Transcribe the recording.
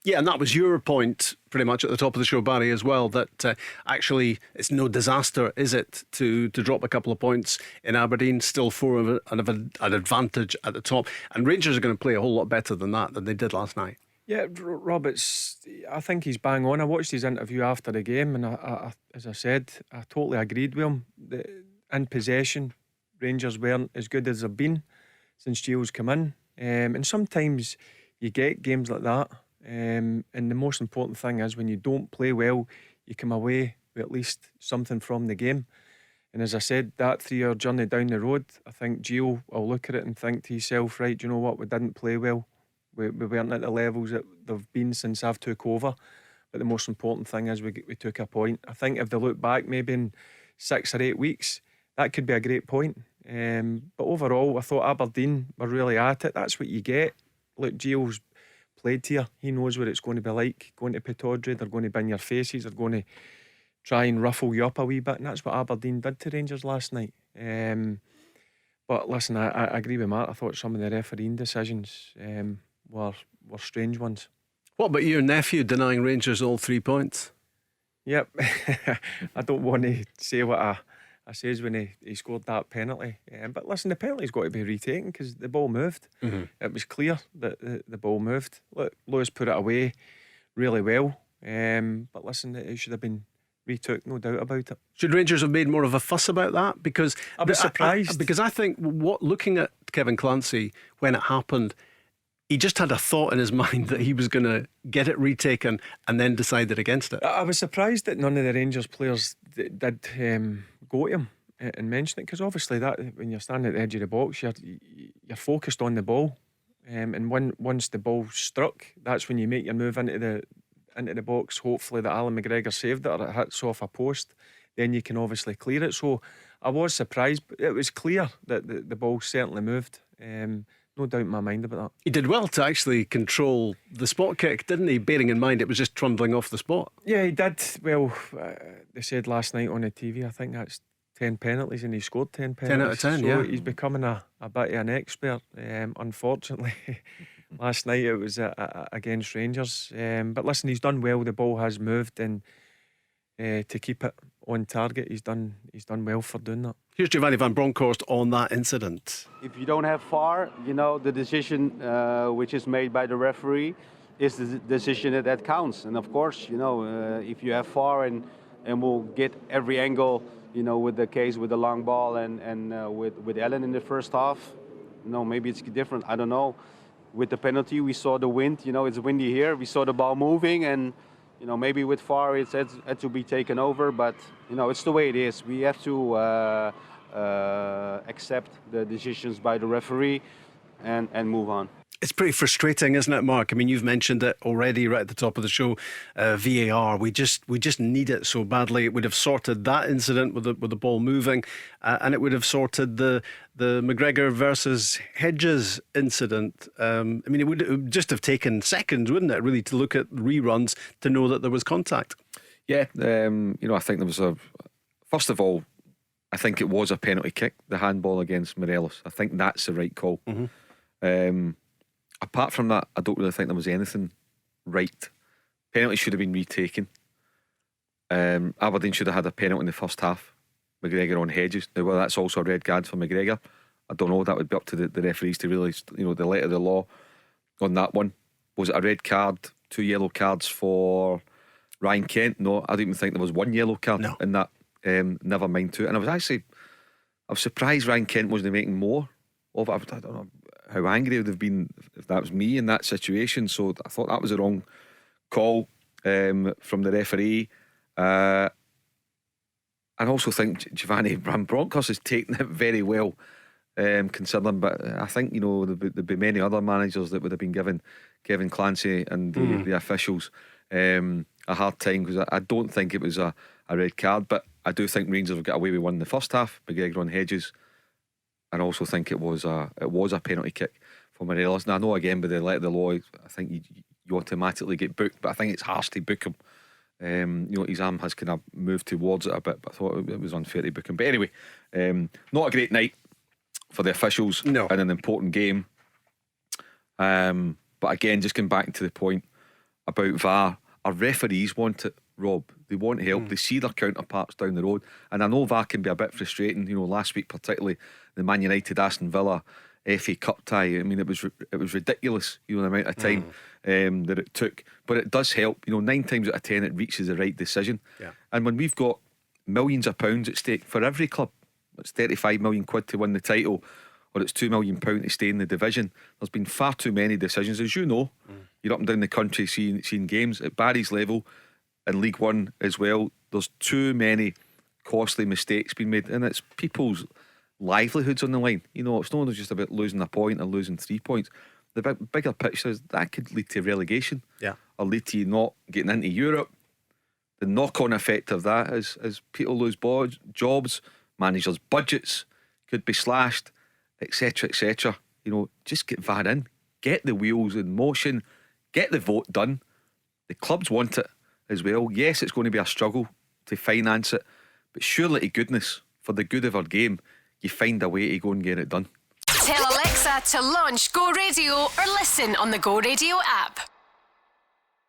Yeah, and that was your point pretty much at the top of the show, Barry, as well, that actually it's no disaster, is it, to drop a couple of points in Aberdeen, still four of an advantage at the top. And Rangers are going to play a whole lot better than that than they did last night. Yeah, I think he's bang on. I watched his interview after the game, and as I said, I totally agreed with him. In possession, Rangers weren't as good as they've been since Gio's come in. And sometimes you get games like that. And the most important thing is when you don't play well, you come away with at least something from the game. And as I said, that 3 hour journey down the road, I think Gio will look at it and think to himself, right, do you know what, we didn't play well. We weren't at the levels that they've been since I've took over. But the most important thing is we took a point. I think if they look back maybe in 6 or 8 weeks, that could be a great point. But overall, I thought Aberdeen were really at it. That's what you get. Look, Gio's played here. He knows what it's going to be like. Going to Pittodrie, they're going to be in your faces. They're going to try and ruffle you up a wee bit. And that's what Aberdeen did to Rangers last night. But listen, I agree with Mark. I thought some of the refereeing decisions were strange ones. What about your nephew denying Rangers all 3 points? Yep. I don't want to say what I says when he scored that penalty. But listen, the penalty's got to be retaken because the ball moved. It was clear that the ball moved. Look, Lewis put it away really well. But listen, it should have been retook, no doubt about it. Should Rangers have made more of a fuss about that? Because I was surprised. Because I think looking at Kevin Clancy when it happened, he just had a thought in his mind that he was going to get it retaken and then decided against it. I was surprised that none of the Rangers players did go to him and mention it, because obviously that when you're standing at the edge of the box, you're focused on the ball, and once the ball struck, that's when you make your move into the box. Hopefully that Alan McGregor saved it, or it hits off a post, then you can obviously clear it. So I was surprised, but it was clear that the ball certainly moved. No doubt in my mind about that. He did well to actually control the spot kick, didn't he? Bearing in mind it was just trundling off the spot. Yeah, he did. Well, they said last night on the TV, I think that's 10 penalties, and he scored 10 penalties. 10 out of 10, so yeah. He's becoming a bit of an expert. Unfortunately, last night it was against Rangers. But listen, he's done well. The ball has moved, and to keep it on target, he's done well for doing that. Here's Giovanni van Bronckhorst on that incident. If you don't have VAR, the decision which is made by the referee is the decision that counts. And of course, if you have VAR and we'll get every angle, with the case with the long ball and with Ellen in the first half, maybe it's different. I don't know. With the penalty, we saw the wind. It's windy here. We saw the ball moving, and maybe with VAR it had to be taken over, but it's the way it is. We have to accept the decisions by the referee and move on. It's pretty frustrating, isn't it, Mark? I mean, you've mentioned it already right at the top of the show. VAR, we just need it so badly. It would have sorted that incident with the ball moving, and it would have sorted the McGregor versus Hedges incident. I mean, it would just have taken seconds, wouldn't it, really, to look at reruns to know that there was contact. Yeah, I think there was first of all, I think it was a penalty kick, the handball against Morelos. I think that's the right call. Apart from that, I don't really think there was anything right. Penalty should have been retaken. Aberdeen should have had a penalty in the first half. McGregor on Hedges. Now, well, that's also a red card for McGregor. I don't know. That would be up to the referees to really, the letter of the law on that one. Was it a red card, 2 yellow cards for Ryan Kent? No, I don't even think there was 1 yellow card in that. Never mind 2. And I was surprised Ryan Kent wasn't making more of it. I don't know how angry would have been if that was me in that situation. So I thought that was a wrong call from the referee. I also think Giovanni van Bronckhorst has taken it very well, considering. But I think there'd be many other managers that would have been giving Kevin Clancy and the officials a hard time, because I don't think it was a red card. But I do think Rangers have got away with one in the first half. McGregor on Hedges. And I also think it was a penalty kick for Morelos. Now I know, again, by the letter of the law, I think you automatically get booked, but I think it's harsh to book him. His arm has kind of moved towards it a bit, but I thought it was unfair to book him. But anyway, not a great night for the officials in an important game. But again, just going back to the point, about VAR. Our referees want it, Rob. They want help. They see their counterparts down the road. And I know VAR can be a bit frustrating. You know, last week particularly, the Man United Aston Villa FA Cup tie. I mean, it was ridiculous. You know, the amount of time that it took. But it does help. You know, 9 times out of 10 it reaches the right decision. Yeah. And when we've got millions of pounds at stake for every club, it's 35 million quid to win the title, or it's £2 million to stay in the division. There's been far too many decisions, as you know. You're up and down the country seeing games at Barry's level in League One as well. There's too many costly mistakes being made, and it's people's livelihoods on the line. You know, it's not just about losing a point or losing 3 points. The bigger picture is that could lead to relegation, or lead to you not getting into Europe. The knock-on effect of that is people lose jobs, managers' budgets could be slashed, etc., etc. You know, just get VAR in, get the wheels in motion, get the vote done. The clubs want it as well. Yes, it's going to be a struggle to finance it, but surely to goodness, for the good of our game, you find a way to go and get it done. Tell Alexa to launch Go Radio or listen on the Go Radio app.